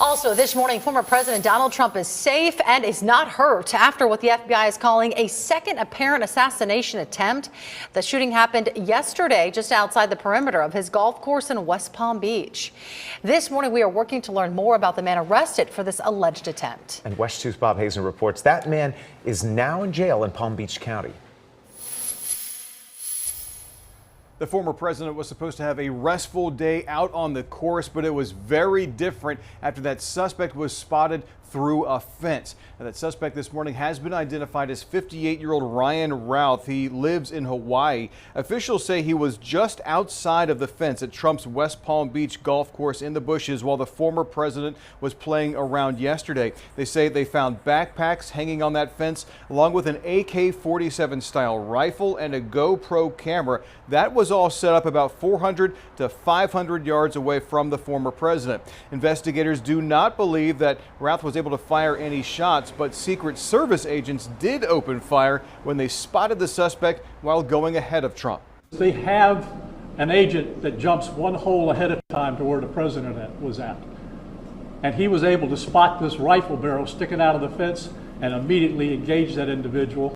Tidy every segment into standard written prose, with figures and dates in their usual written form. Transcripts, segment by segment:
Also this morning, former President Donald Trump is safe and is not hurt after what the FBI is calling a second apparent assassination attempt. The shooting happened yesterday just outside the perimeter of his golf course in West Palm Beach. This morning, we are working to learn more about the man arrested for this alleged attempt. And WESH 2's Bob Hazen reports that man is now in jail in Palm Beach County. The former president was supposed to have a restful day out on the course, but it was very different after that suspect was spotted through a fence. Now, that suspect this morning has been identified as 58-year-old Ryan Routh. He lives in Hawaii. Officials say he was just outside of the fence at Trump's West Palm Beach golf course in the bushes while the former president was playing around yesterday. They say they found backpacks hanging on that fence along with an AK-47 style rifle and a GoPro camera. That was all set up about 400 to 500 yards away from the former president. Investigators do not believe that Routh was able to fire any shots, but Secret Service agents did open fire when they spotted the suspect while going ahead of Trump. They have an agent that jumps one hole ahead of time to where the president was at. And he was able to spot this rifle barrel sticking out of the fence and immediately engage that individual.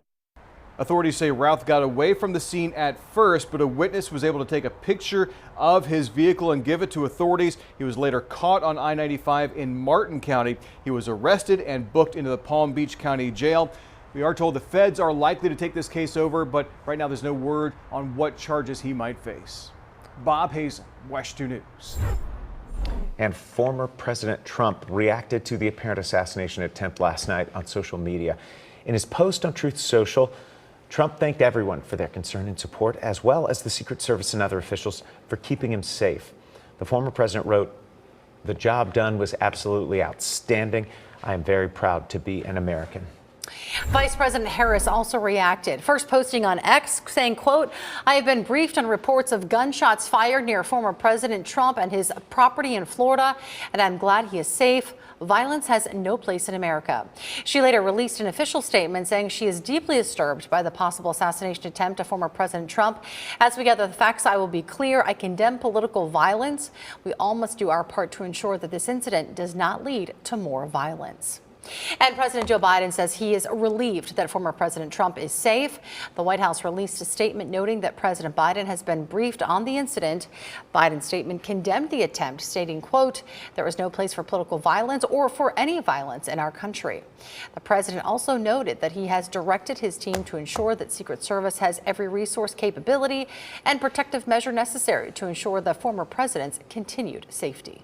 Authorities say Routh got away from the scene at first, but a witness was able to take a picture of his vehicle and give it to authorities. He was later caught on I-95 in Martin County. He was arrested and booked into the Palm Beach County Jail. We are told the feds are likely to take this case over, but right now there's no word on what charges he might face. Bob Hazen, WESH 2 News. And former President Trump reacted to the apparent assassination attempt last night on social media. In his post on Truth Social, Trump thanked everyone for their concern and support, as well as the Secret Service and other officials for keeping him safe. The former president wrote, "The job done was absolutely outstanding. I am very proud to be an American." Vice President Harris also reacted, first posting on X saying, quote, "I have been briefed on reports of gunshots fired near former President Trump and his property in Florida, and I'm glad he is safe. Violence has no place in America." She later released an official statement saying she is deeply disturbed by the possible assassination attempt of former President Trump. "As we gather the facts, I will be clear. I condemn political violence. We all must do our part to ensure that this incident does not lead to more violence." And President Joe Biden says he is relieved that former President Trump is safe. The White House released a statement noting that President Biden has been briefed on the incident. Biden's statement condemned the attempt, stating, quote, "There is no place for political violence or for any violence in our country." The president also noted that he has directed his team to ensure that Secret Service has every resource, capability, and protective measure necessary to ensure the former president's continued safety.